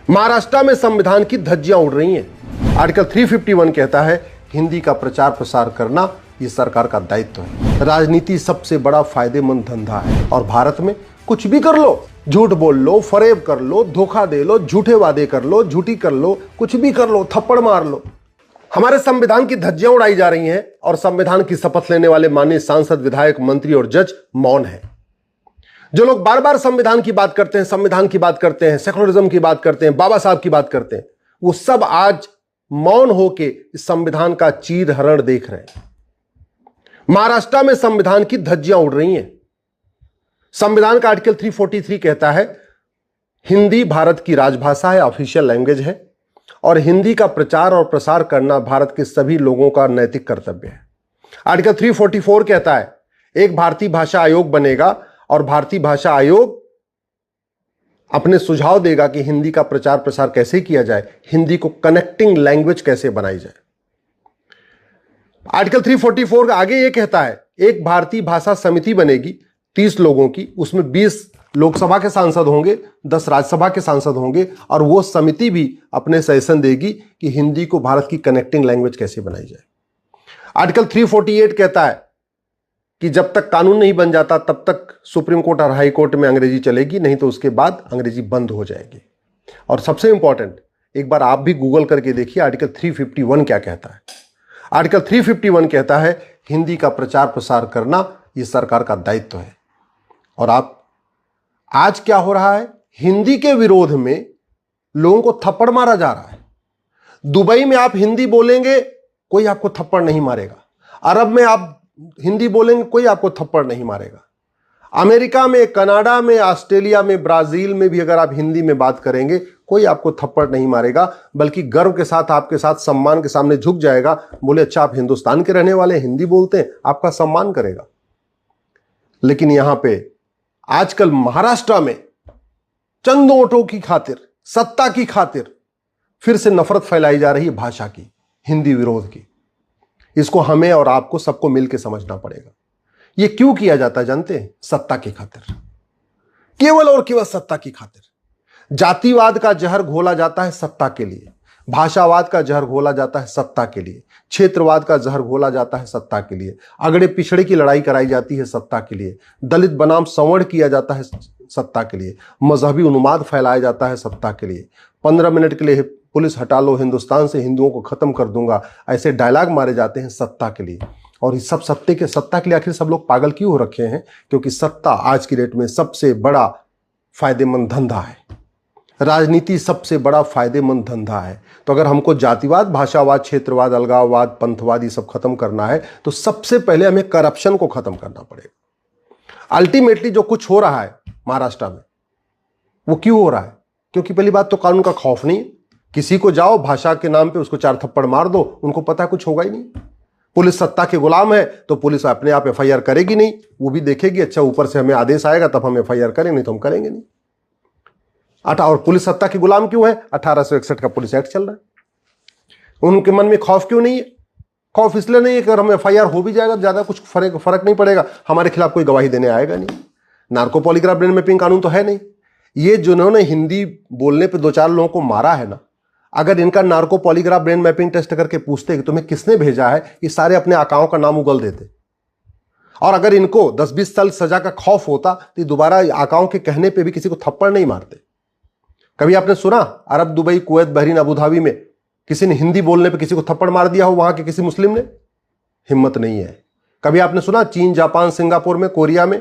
महाराष्ट्र में संविधान की धज्जियां उड़ रही हैं। आर्टिकल 351 कहता है हिंदी का प्रचार प्रसार करना ये सरकार का दायित्व है। राजनीति सबसे बड़ा फायदेमंद धंधा है और भारत में कुछ भी कर लो, झूठ बोल लो, फरेब कर लो, धोखा दे लो, झूठे वादे कर लो, झूठी कर लो, कुछ भी कर लो, थप्पड़ मार लो। हमारे संविधान की धज्जियां उड़ाई जा रही हैं और संविधान की शपथ लेने वाले माननीय सांसद, विधायक, मंत्री और जज मौन है। जो लोग बार बार संविधान की बात करते हैं, संविधान की बात करते हैं, सेकुलरिज्म की बात करते हैं, बाबा साहब की बात करते हैं, वो सब आज मौन होके इस संविधान का चीर हरण देख रहे हैं। महाराष्ट्र में संविधान की धज्जियां उड़ रही हैं। संविधान का आर्टिकल 343 कहता है हिंदी भारत की राजभाषा है, ऑफिशियल लैंग्वेज है और हिंदी का प्रचार और प्रसार करना भारत के सभी लोगों का नैतिक कर्तव्य है। आर्टिकल 344 कहता है एक भारतीय भाषा आयोग बनेगा और भारतीय भाषा आयोग अपने सुझाव देगा कि हिंदी का प्रचार प्रसार कैसे किया जाए, हिंदी को कनेक्टिंग लैंग्वेज कैसे बनाई जाए। आर्टिकल 344 आगे यह कहता है एक भारतीय भाषा समिति बनेगी 30 लोगों की, उसमें 20 लोकसभा के सांसद होंगे, 10 राज्यसभा के सांसद होंगे और वो समिति भी अपने सजेशन देगी कि हिंदी को भारत की कनेक्टिंग लैंग्वेज कैसे बनाई जाए। आर्टिकल 348 कहता है कि जब तक कानून नहीं बन जाता तब तक सुप्रीम कोर्ट और हाई कोर्ट में अंग्रेजी चलेगी, नहीं तो उसके बाद अंग्रेजी बंद हो जाएगी। और सबसे इंपॉर्टेंट, एक बार आप भी गूगल करके देखिए आर्टिकल 351 क्या कहता है। आर्टिकल 351 कहता है हिंदी का प्रचार प्रसार करना यह सरकार का दायित्व है। और आप आज क्या हो रहा है, हिंदी के विरोध में लोगों को थप्पड़ मारा जा रहा है। दुबई में आप हिंदी बोलेंगे कोई आपको थप्पड़ नहीं मारेगा, अरब में आप हिंदी बोलेंगे कोई आपको थप्पड़ नहीं मारेगा, अमेरिका में, कनाडा में, ऑस्ट्रेलिया में, ब्राजील में भी अगर आप हिंदी में बात करेंगे कोई आपको थप्पड़ नहीं मारेगा, बल्कि गर्व के साथ आपके साथ सम्मान के सामने झुक जाएगा। बोले अच्छा आप हिंदुस्तान के रहने वाले, हिंदी बोलते हैं, आपका सम्मान करेगा। लेकिन यहां पे आजकल महाराष्ट्र में चंद वोटों की खातिर, सत्ता की खातिर फिर से नफरत फैलाई जा रही है भाषा की, हिंदी विरोध की। इसको हमें और आपको सबको मिलकर समझना पड़ेगा। यह क्यों किया जाता है जानते हैं? सत्ता की खातिर, केवल और केवल सत्ता की खातिर। जातिवाद का जहर घोला जाता है सत्ता के लिए, भाषावाद का जहर घोला जाता है सत्ता के लिए, क्षेत्रवाद का जहर घोला जाता है सत्ता के लिए, अगड़े पिछड़े की लड़ाई कराई जाती है सत्ता के लिए, दलित बनाम संवर्ण किया जाता है सत्ता के लिए, मजहबी उन्माद फैलाया जाता है सत्ता के लिए, 15 मिनट के लिए पुलिस हटा लो, हिंदुस्तान से हिंदुओं को खत्म कर दूंगा, ऐसे डायलॉग मारे जाते हैं सत्ता के लिए। और इस सब सत्ता के लिए आखिर सब लोग पागल क्यों हो रखे हैं? क्योंकि सत्ता आज की डेट में सबसे बड़ा फायदेमंद धंधा है। राजनीति सबसे बड़ा फायदेमंद धंधा है। तो अगर हमको जातिवाद, भाषावाद, क्षेत्रवाद, अलगाववाद, पंथवाद ये सब खत्म करना है तो सबसे पहले हमें करप्शन को खत्म करना पड़ेगा। अल्टीमेटली जो कुछ हो रहा है महाराष्ट्र में वो क्यों हो रहा है? क्योंकि पहली बात तो कानून का खौफ नहीं। किसी को जाओ भाषा के नाम पे उसको 4 थप्पड़ मार दो, उनको पता कुछ होगा ही नहीं। पुलिस सत्ता के गुलाम है तो पुलिस अपने आप एफआईआर करेगी नहीं, वो भी देखेगी अच्छा ऊपर से हमें आदेश आएगा तब हम एफआईआर करेंगे, नहीं तो हम करेंगे नहीं। और पुलिस सत्ता के गुलाम क्यों है? 1861 का पुलिस एक्ट चल रहा है। उनके मन में खौफ क्यों नहीं है? खौफ इसलिए नहीं है कि अगर हम एफआईआर हो भी जाएगा ज्यादा कुछ फर्क नहीं पड़ेगा, हमारे खिलाफ कोई गवाही देने आएगा नहीं। नार्को पॉलीग्राफ ब्रेन मैपिंग कानून तो है नहीं। ये जिन्होंने हिंदी बोलने पर 2-4 लोगों को मारा है ना, अगर इनका narco polygraph brain mapping test करके पूछते कि तुम्हें किसने भेजा है, ये सारे अपने आकाओं का नाम उगल देते। और अगर इनको 10-20 साल सजा का खौफ होता तो दोबारा आकाओं के कहने पे भी किसी को थप्पड़ नहीं मारते। कभी आपने सुना Arab, Dubai, Kuwait, Bahrain, Abu Dhabi में किसी ने हिंदी बोलने पे किसी को थप्पड़ मार दिया हो वहां के किसी मुस्लिम ने? हिम्मत नहीं है। कभी आपने सुना चीन, जापान, सिंगापुर में, कोरिया में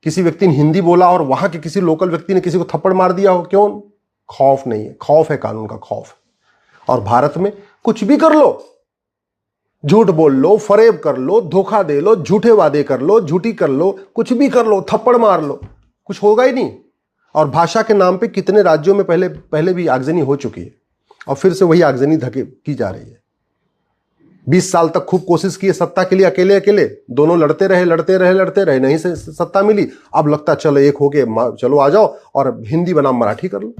किसी व्यक्ति ने हिंदी बोला और वहां के किसी लोकल व्यक्ति ने किसी को थप्पड़ मार दिया हो? क्यों? खौफ नहीं है। खौफ है कानून का खौफ। और भारत में कुछ भी कर लो, झूठ बोल लो, फरेब कर लो, धोखा दे लो, झूठे वादे कर लो, झूठी कर लो, कुछ भी कर लो, थप्पड़ मार लो, कुछ होगा ही नहीं। और भाषा के नाम पे कितने राज्यों में पहले भी आगजनी हो चुकी है और फिर से वही आगजनी की जा रही है। 20 साल तक खूब कोशिश की सत्ता के लिए, अकेले अकेले दोनों लड़ते रहे, नहीं से सत्ता मिली। अब लगता चलो एक हो गए, चलो आ जाओ और हिंदी बनाम मराठी कर लो।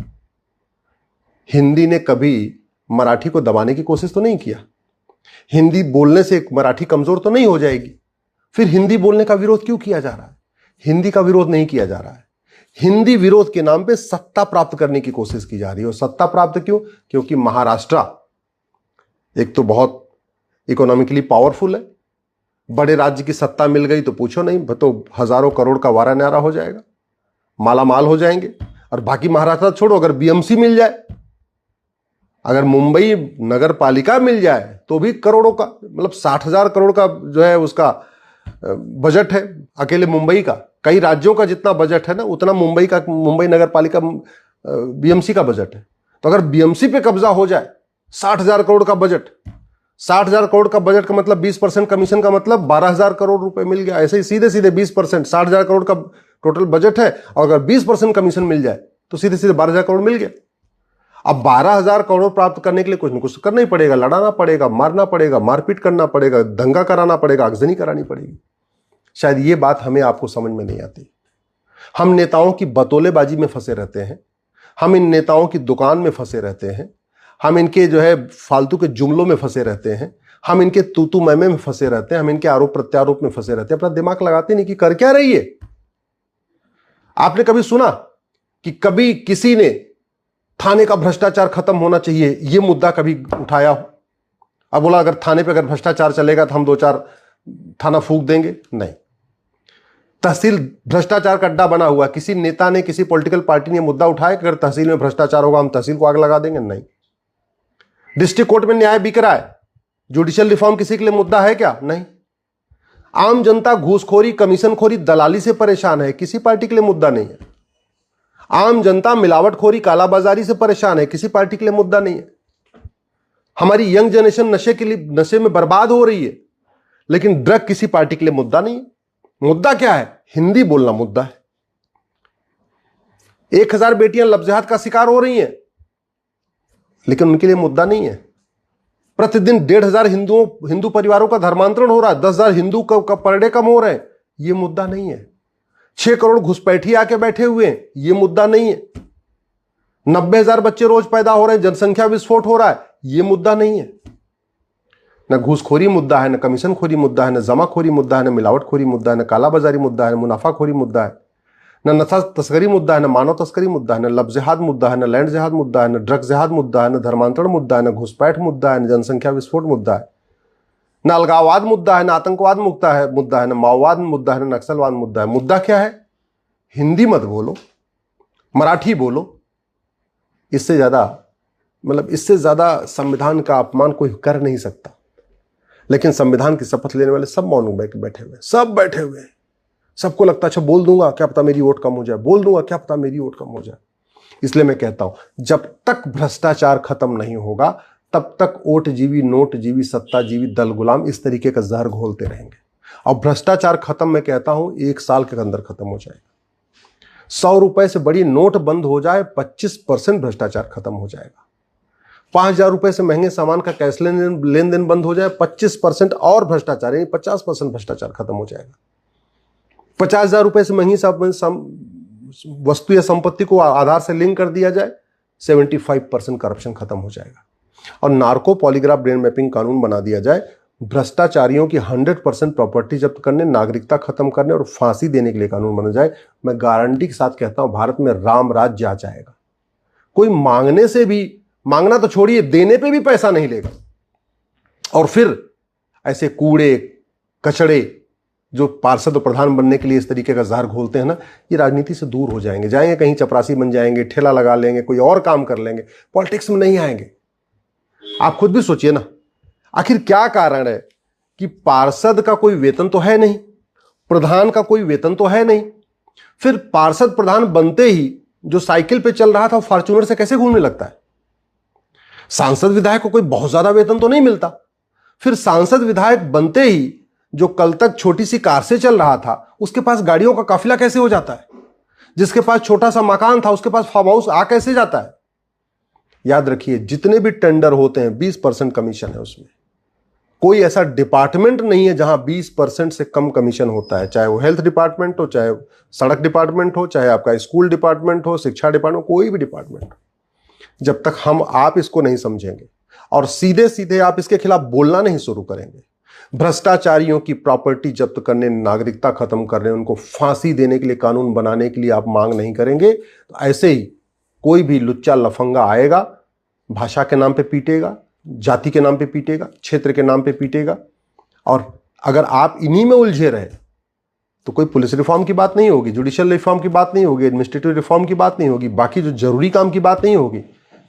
हिंदी ने कभी मराठी को दबाने की कोशिश तो नहीं किया। हिंदी बोलने से मराठी कमजोर तो नहीं हो जाएगी। फिर हिंदी बोलने का विरोध क्यों किया जा रहा है? हिंदी का विरोध नहीं किया जा रहा है। हिंदी विरोध के नाम पे सत्ता प्राप्त करने की कोशिश की जा रही है। और सत्ता प्राप्त क्यों? क्योंकि महाराष्ट्र एक तो बहुत इकोनॉमिकली पावरफुल है, बड़े राज्य की सत्ता मिल गई तो पूछो नहीं, तो हजारों करोड़ का वारा न्यारा हो जाएगा, माला माल हो जाएंगे। और बाकी महाराष्ट्र छोड़ो, अगर बीएमसी मिल जाए, अगर मुंबई नगर पालिका मिल जाए तो भी करोड़ों का, मतलब 60,000 करोड़ का जो है उसका बजट है अकेले मुंबई का। कई राज्यों का जितना बजट है ना, उतना मुंबई नगर पालिका बीएमसी का बजट है। तो अगर बीएमसी पे कब्जा हो जाए, 60,000 करोड़ का बजट, 60,000 करोड़ का बजट का मतलब 20% कमीशन का मतलब 12,000 करोड़ रुपए मिल गया। ऐसे ही सीधे सीधे 20%, 60,000 करोड़ का टोटल बजट है और अगर 20% कमीशन मिल जाए तो सीधे सीधे 12,000 करोड़ मिल गया। अब 12,000 करोड़ प्राप्त करने के लिए कुछ न कुछ करना ही पड़ेगा, लड़ाना पड़ेगा, मारना पड़ेगा, मारपीट करना पड़ेगा, दंगा कराना पड़ेगा, आगजनी करानी पड़ेगी। शायद ये बात हमें आपको समझ में नहीं आती। हम नेताओं की बतौलेबाजी में फंसे रहते हैं, हम इन नेताओं की दुकान में फंसे रहते हैं, हम इनके जो है फालतू के जुमलों में फंसे रहते हैं, हम इनके तूतू मैमे में फंसे रहते हैं, हम इनके आरोप प्रत्यारोप में फंसे रहते हैं। अपना दिमाग लगाते नहीं कि कर क्या रही है। आपने कभी सुना कि कभी किसी ने थाने का भ्रष्टाचार खत्म होना चाहिए यह मुद्दा कभी उठाया हो? अब बोला अगर थाने पे अगर भ्रष्टाचार चलेगा तो हम 2-4 थाना फूंक देंगे? नहीं। तहसील भ्रष्टाचार का अड्डा बना हुआ, किसी नेता ने, किसी पॉलिटिकल पार्टी ने मुद्दा उठाया कि अगर तहसील में भ्रष्टाचार होगा हम तहसील को आग लगा देंगे? नहीं। डिस्ट्रिक्ट कोर्ट में न्याय बिक रहा है, जुडिशियल रिफॉर्म किसी के लिए मुद्दा है क्या? नहीं। आम जनता घूसखोरी, कमीशनखोरी, दलाली से परेशान है, किसी पार्टी के लिए मुद्दा नहीं है। आम जनता मिलावटखोरी, कालाबाजारी से परेशान है, किसी पार्टी के लिए मुद्दा नहीं है। हमारी यंग जनरेशन नशे में बर्बाद हो रही है, लेकिन ड्रग किसी पार्टी के लिए मुद्दा नहीं है। मुद्दा क्या है? हिंदी बोलना मुद्दा है। 1,000 बेटियां लफ्ज़ का शिकार हो रही हैं, लेकिन उनके लिए मुद्दा नहीं है। प्रतिदिन 1,500 हिंदू परिवारों का धर्मांतरण हो रहा है, 10,000 हिंदू का पर डे कम हो रहे हैं, यह मुद्दा नहीं है। 6 करोड़ घुसपैठी आके बैठे हुए हैं, यह मुद्दा नहीं है। 90,000 बच्चे रोज पैदा हो रहे हैं, जनसंख्या विस्फोट हो रहा है, यह मुद्दा नहीं है। न घूसखोरी मुद्दा है, न कमीशनखोरी मुद्दा है, न जमाखोरी मुद्दा है, न मिलावटखोरी मुद्दा है, न कालाबाजारी मुद्दा है, न मुनाफाखोरी मुद्दा है, न नशा तस्करी मुद्दा है, न मानव तस्करी मुद्दा है, न लब जिहाद मुद्दा है, न लैंड जिहाद मुद्दा है, न ड्रग जिहाद मुद्दा है, न धर्मांतरण मुद्दा है, न घुसपैठ मुद्दा है, न जनसंख्या विस्फोट मुद्दा है, न अलगाववाद मुद्दा है, न आतंकवाद मुद्दा है, न माओवाद मुद्दा है, न नक्सलवाद मुद्दा है। मुद्दा क्या है? हिंदी मत बोलो, मराठी बोलो। इससे ज्यादा संविधान का अपमान कोई कर नहीं सकता। लेकिन संविधान की शपथ लेने वाले सब मौन बैठे हुए, सब बैठे हुए हैं। सबको लगता है अच्छा बोल दूंगा क्या पता मेरी वोट कम हो जाए, बोल दूंगा क्या पता मेरी वोट कम हो जाए। इसलिए मैं कहता हूं जब तक भ्रष्टाचार खत्म नहीं होगा तब तक ओट जीवी, नोट जीवी, सत्ता जीवी, दल गुलाम इस तरीके का जहर घोलते रहेंगे। और भ्रष्टाचार खत्म मैं कहता हूं 1 साल के अंदर खत्म हो जाएगा। 100 रुपए से बड़ी नोट बंद हो जाए, 25% भ्रष्टाचार खत्म हो जाएगा। 5,000 रुपए से महंगे सामान का कैश लेन देन बंद हो जाए, 25% और भ्रष्टाचार, यानी 50% भ्रष्टाचार खत्म हो जाएगा। 50,000 रुपए से महंगी वस्तु या संपत्ति को आधार से लिंक कर दिया जाए, 75% करप्शन खत्म हो जाएगा। और नार्को पॉलीग्राफ ब्रेन मैपिंग कानून बना दिया जाए, भ्रष्टाचारियों की 100% प्रॉपर्टी जब्त करने, नागरिकता खत्म करने और फांसी देने के लिए कानून बना जाए। मैं गारंटी के साथ कहता हूं भारत में राम राज्य आ जाएगा। कोई मांगने से भी, मांगना तो छोड़िए, देने पे भी पैसा नहीं लेगा। और फिर ऐसे कूड़े कचड़े जो पार्षद और प्रधान बनने के लिए इस तरीके का जहर घोलते हैं ना, ये राजनीति से दूर हो जाएंगे, जाएंगे कहीं चपरासी बन जाएंगे, ठेला लगा लेंगे, कोई और काम कर लेंगे, पॉलिटिक्स में नहीं आएंगे। आप खुद भी सोचिए ना, आखिर क्या कारण है कि पार्षद का कोई वेतन तो है नहीं, प्रधान का कोई वेतन तो है नहीं, फिर पार्षद प्रधान बनते ही जो साइकिल पे चल रहा था वो फॉर्च्यूनर से कैसे घूमने लगता है? सांसद विधायक को कोई बहुत ज्यादा वेतन तो नहीं मिलता, फिर सांसद विधायक बनते ही जो कल तक छोटी सी कार से चल रहा था उसके पास गाड़ियों का काफिला कैसे हो जाता है? जिसके पास छोटा सा मकान था उसके पास फार्म हाउस आ कैसे जाता है? याद रखिए, जितने भी टेंडर होते हैं 20% कमीशन है उसमें। कोई ऐसा डिपार्टमेंट नहीं है जहां 20% से कम कमीशन होता है, चाहे वो हेल्थ डिपार्टमेंट हो, चाहे सड़क डिपार्टमेंट हो, चाहे आपका स्कूल डिपार्टमेंट हो, शिक्षा डिपार्टमेंट, कोई भी डिपार्टमेंट। जब तक आप इसको नहीं समझेंगे और सीधे सीधे आप इसके खिलाफ बोलना नहीं शुरू करेंगे, भ्रष्टाचारियों की प्रॉपर्टी जब्त करने, नागरिकता खत्म करने, उनको फांसी देने के लिए कानून बनाने के लिए आप मांग नहीं करेंगे तो ऐसे ही कोई भी लुच्चा लफंगा आएगा, भाषा के नाम पे पीटेगा, जाति के नाम पे पीटेगा, क्षेत्र के नाम पे पीटेगा। और अगर आप इन्हीं में उलझे रहे तो कोई पुलिस रिफॉर्म की बात नहीं होगी, जुडिशियल रिफॉर्म की बात नहीं होगी, एडमिनिस्ट्रेटिव रिफॉर्म की बात नहीं होगी, बाकी जो जरूरी काम की बात नहीं होगी।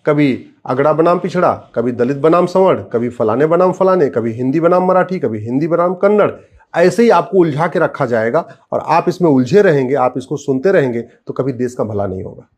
कभी अगड़ा बनाम पिछड़ा, कभी दलित बनाम संवर्ण, कभी फलाने बनाम फलाने, कभी हिंदी बनाम मराठी, कभी हिंदी बनाम कन्नड़, ऐसे ही आपको उलझा के रखा जाएगा और आप इसमें उलझे रहेंगे, आप इसको सुनते रहेंगे तो कभी देश का भला नहीं होगा।